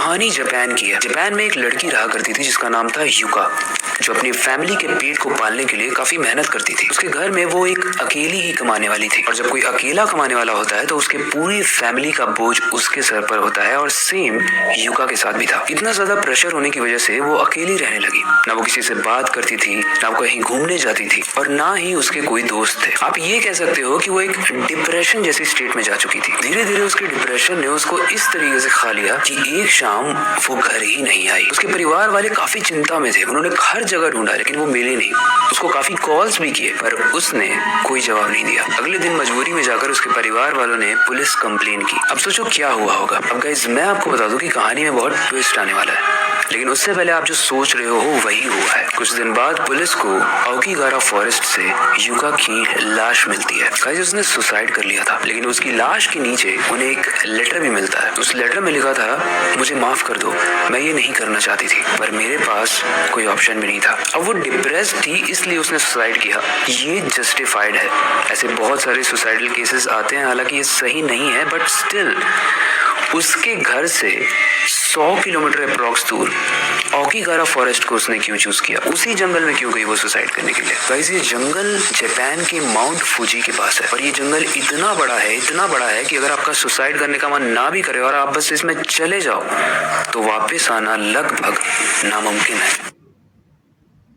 कहानी जापान की है। जापान में एक लड़की रहा करती थी जिसका नाम था युका, जो अपनी फैमिली के पेट को पालने के लिए काफी मेहनत करती थी। उसके घर में वो एक अकेली ही कमाने वाली थी और जब कोई अकेला कमाने वाला होता है तो उसके पूरी फैमिली का बोझ उसके सर पर होता है और सेम युका के साथ भी था। इतना ज्यादा प्रेशर होने की वजह से वो अकेली रहने लगी। ना वो किसी से बात करती थी, ना वो कहीं घूमने जाती थी और ना ही उसके कोई दोस्त थे। आप ये कह सकते हो कि वो एक डिप्रेशन जैसी स्टेट में जा चुकी थी। धीरे धीरे उसके डिप्रेशन ने उसको इस तरीके से खा लिया कि एक शाम वो घर ही नहीं आई। उसके परिवार वाले काफी चिंता में थे। उन्होंने हर जगह ढूंढा लेकिन वो मिली नहीं। उसको काफी कॉल्स भी किए पर उसने कोई जवाब नहीं दिया। अगले दिन मजबूरी में जाकर उसके परिवार वालों ने पुलिस कंप्लेन की। अब सोचो क्या हुआ होगा। अब गाइस मैं आपको बता दूं कि कहानी में बहुत ट्विस्ट आने वाला है, लेकिन उससे पहले आप जो सोच रहे हो वही हुआ है। कुछ दिन बाद पुलिस को ओकीगारा फॉरेस्ट से युका की लाश मिलती है। गाइस उसने सुसाइड कर लिया था, लेकिन उसकी लाश के नीचे उन्हें एक लेटर भी मिलता है। उस लेटर में लिखा था, मुझे माफ कर दो, मैं ये नहीं करना चाहती थी पर मेरे पास कोई ऑप्शन भी नहीं था। अब वो डिप्रेस्ड थी इसलिए उसने सुसाइड किया। ये जस्टिफाइड है। ऐसे बहुत सारे सुसाइडल केसेस आते हैं, हालांकि ये सही नहीं है बट स्टिल उसके घर से 100 किलोमीटर अप्रॉक्स दूर ओकीगारा फॉरेस्ट को उसने क्यों चूज किया? उसी जंगल में क्यों गई वो सुसाइड करने के लिए? गाइस ये जंगल जापान के माउंट फूजी के पास है और ये जंगल इतना बड़ा है कि अगर आपका सुसाइड करने का मन ना भी करे और आप बस इसमें चले जाओ तो वापस आना लगभग नामुमकिन है।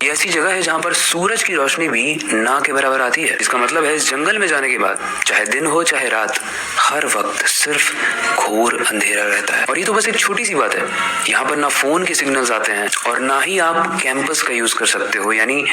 ये ऐसी जगह है जहाँ पर सूरज की रोशनी भी ना के बराबर आती है। इसका मतलब है इस जंगल में जाने के बाद चाहे दिन हो चाहे रात, हर वक्त सिर्फ घोर अंधेरा रहता है। और ये तो बस एक छोटी सी बात है। यहाँ पर ना फोन के सिग्नल्स आते हैं और ना ही आप कैंपस का यूज कर सकते हो, यानी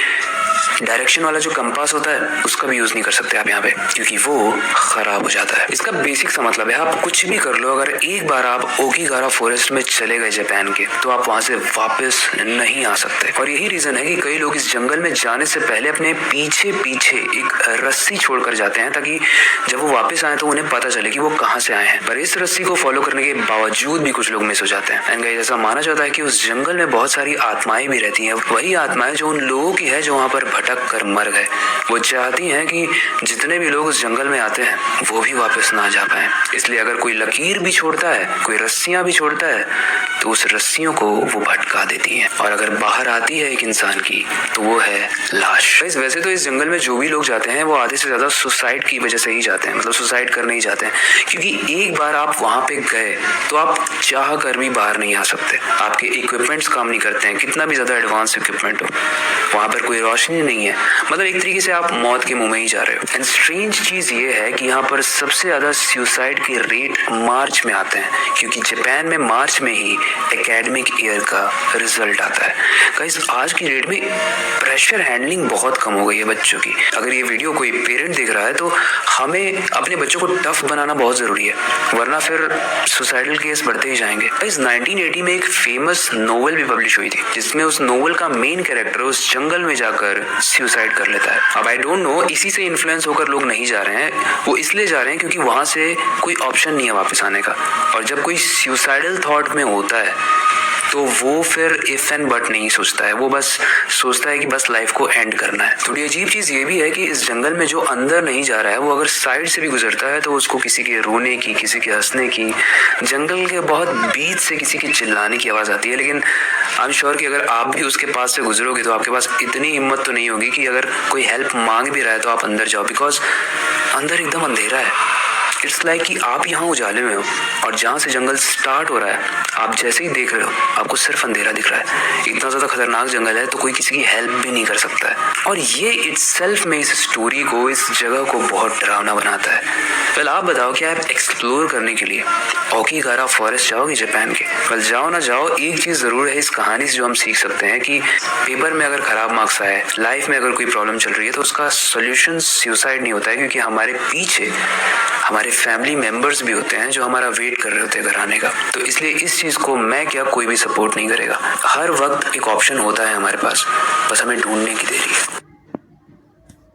डायरेक्शन वाला जो कंपास होता है उसका भी यूज नहीं कर सकते आप यहाँ पे, क्योंकि वो खराब हो जाता है। इसका बेसिक सा मतलब है आप कुछ भी कर लो, अगर एक बार आप ओकीगारा फॉरेस्ट में चले गए जापान के तो आप वहां से वापस नहीं आ सकते। और यही रीजन है कि कई लोग इस जंगल में जाने से पहले अपने पीछे पीछे एक रस्सी छोड़कर जाते हैं ताकि जब वो वापस आए तो उन्हें पता चले कि वो कहाँ से आए हैं। पर इस रस्सी को फॉलो करने के बावजूद भी कुछ लोग मिस हो जाते हैं। एंड गाइस ऐसा माना जाता है कि उस जंगल में बहुत सारी आत्माएं भी रहती हैं। वही आत्माएं जो उन लोगों की है जो वहां पर भटक कर मर गए। वो चाहती हैं कि जितने भी लोग उस जंगल में आते हैं वो भी वापस ना जा पाए। इसलिए अगर कोई लकीर भी छोड़ता है, कोई रस्सियां भी छोड़ता है तो उस रस्सियों को वो भटका देती हैं। और अगर बाहर आती है एक इंसान की तो वो है लाश। वैसे तो इस जंगल में जो भी लोग जाते हैं वो आधे से ज्यादा सुसाइड की वजह से ही जाते हैं, मतलब सुसाइड करने ही जाते हैं, क्योंकि एक बार आप वहां पे गए तो आप चाह कर भी बाहर नहीं आ सकते। आपके इक्विपमेंट्स काम नहीं करते हैं, कितना भी ज्यादा एडवांस इक्विपमेंट हो। वहां पर कोई रोशनी नहीं है, मतलब एक तरीके से आप मौत के मुंह में ही जा रहे हो। एंड स्ट्रेंज चीज ये है कि यहाँ पर सबसे ज्यादा सुसाइड के रेट मार्च में आते हैं, क्योंकि जापान में मार्च में ही एकेडमिक ईयर का रिजल्ट आता है। गाइस आज की डेट में प्रेशर हैंडलिंग बहुत कम हो गई है बच्चों की। अगर ये वीडियो कोई पेरेंट देख रहा है तो हमें अपने बच्चों को टफ बनाना बहुत जरूरी है, वरना फिर सुसाइडल केस बढ़ते ही जाएंगे। इस 1980 में एक फेमस नोवेल भी पब्लिश हुई थी जिसमें उस नोवेल का मेन कैरेक्टर उस जंगल में जाकर सुसाइड कर लेता है। अब आई डोंट नो इसी से इन्फ्लुएंस होकर लोग नहीं जा रहे हैं, वो इसलिए जा रहे हैं क्योंकि वहां से कोई ऑप्शन नहीं है वापस आने का। और जब कोई सुसाइडल थॉट में होता है तो वो फिर इफ एंड बट नहीं सोचता है, वो बस सोचता है कि बस लाइफ को एंड करना है। थोड़ी अजीब चीज ये भी है कि इस जंगल में जो अंदर नहीं जा रहा है वो अगर साइड से भी गुजरता है तो उसको किसी के रोने की, किसी के हंसने की, जंगल के बहुत बीच से किसी के चिल्लाने की आवाज आती है। लेकिन आई एम श्योर कि अगर आप भी उसके पास से गुजरोगे तो आपके पास इतनी हिम्मत तो नहीं होगी कि अगर कोई हेल्प मांग भी रहा है तो आप अंदर जाओ, बिकॉज अंदर एकदम अंधेरा है। इट्स लाइक कि आप यहाँ उजाले में हो और जहाँ से जंगल स्टार्ट हो रहा है आप जैसे ही देख रहे हो आपको सिर्फ अंधेरा दिख रहा है। इतना ज्यादा खतरनाक जंगल है तो कोई किसी की हेल्प भी नहीं कर सकता है। और ये इटसेल्फ में इस स्टोरी को, इस जगह को बहुत डरावना बनाता है। वेल आप बताओ क्या आप एक्सप्लोर करने के लिए ओकीगारा फॉरेस्ट जाओगे जापान के? वेल जाओ ना जाओ, एक चीज जरूर है इस कहानी से जो हम सीख सकते हैं कि पेपर में अगर खराब मार्क्स आए, लाइफ में अगर कोई प्रॉब्लम चल रही है तो उसका सोल्यूशन सुसाइड नहीं होता है, क्योंकि हमारे पीछे हमारे फैमिली मेंबर्स भी होते हैं जो हमारा वेट कर रहे होते हैं घर आने का। तो इसलिए इस चीज को मैं क्या कोई भी सपोर्ट नहीं करेगा। हर वक्त एक ऑप्शन होता है हमारे पास, बस हमें ढूंढने की देरी है।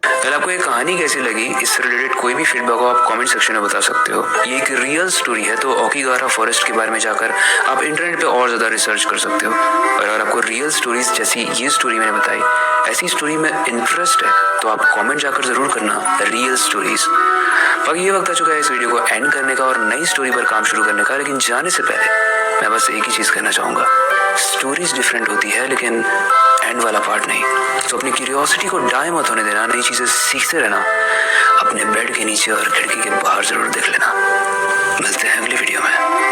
अगर आपको ये कहानी कैसी लगी, इससे रिलेटेड कोई भी फीडबैक हो आप कमेंट सेक्शन में बता सकते हो। ये एक रियल स्टोरी है तो ओकीगारा फॉरेस्ट के बारे में जाकर आप इंटरनेट पे और ज्यादा रिसर्च कर सकते हो। और अगर आपको रियल स्टोरीज जैसी ये स्टोरी मैंने बताई, ऐसी स्टोरी में इंटरेस्ट है तो आप कमेंट जाकर जरूर करना रियल स्टोरीज। बाकी ये वक्त आ चुका है इस वीडियो को एंड करने का और नई स्टोरी पर काम शुरू करने का, लेकिन जाने से पहले मैं बस एक ही चीज कहना चाहूंगा, स्टोरीज डिफरेंट होती है लेकिन एंड वाला पार्ट नहीं। तो अपनी क्यूरियोसिटी को डाई मत होने देना, नई चीजें सीखते रहना, अपने बेड के नीचे और खिड़की के बाहर जरूर देख लेना। मिलते हैं अगली वीडियो में।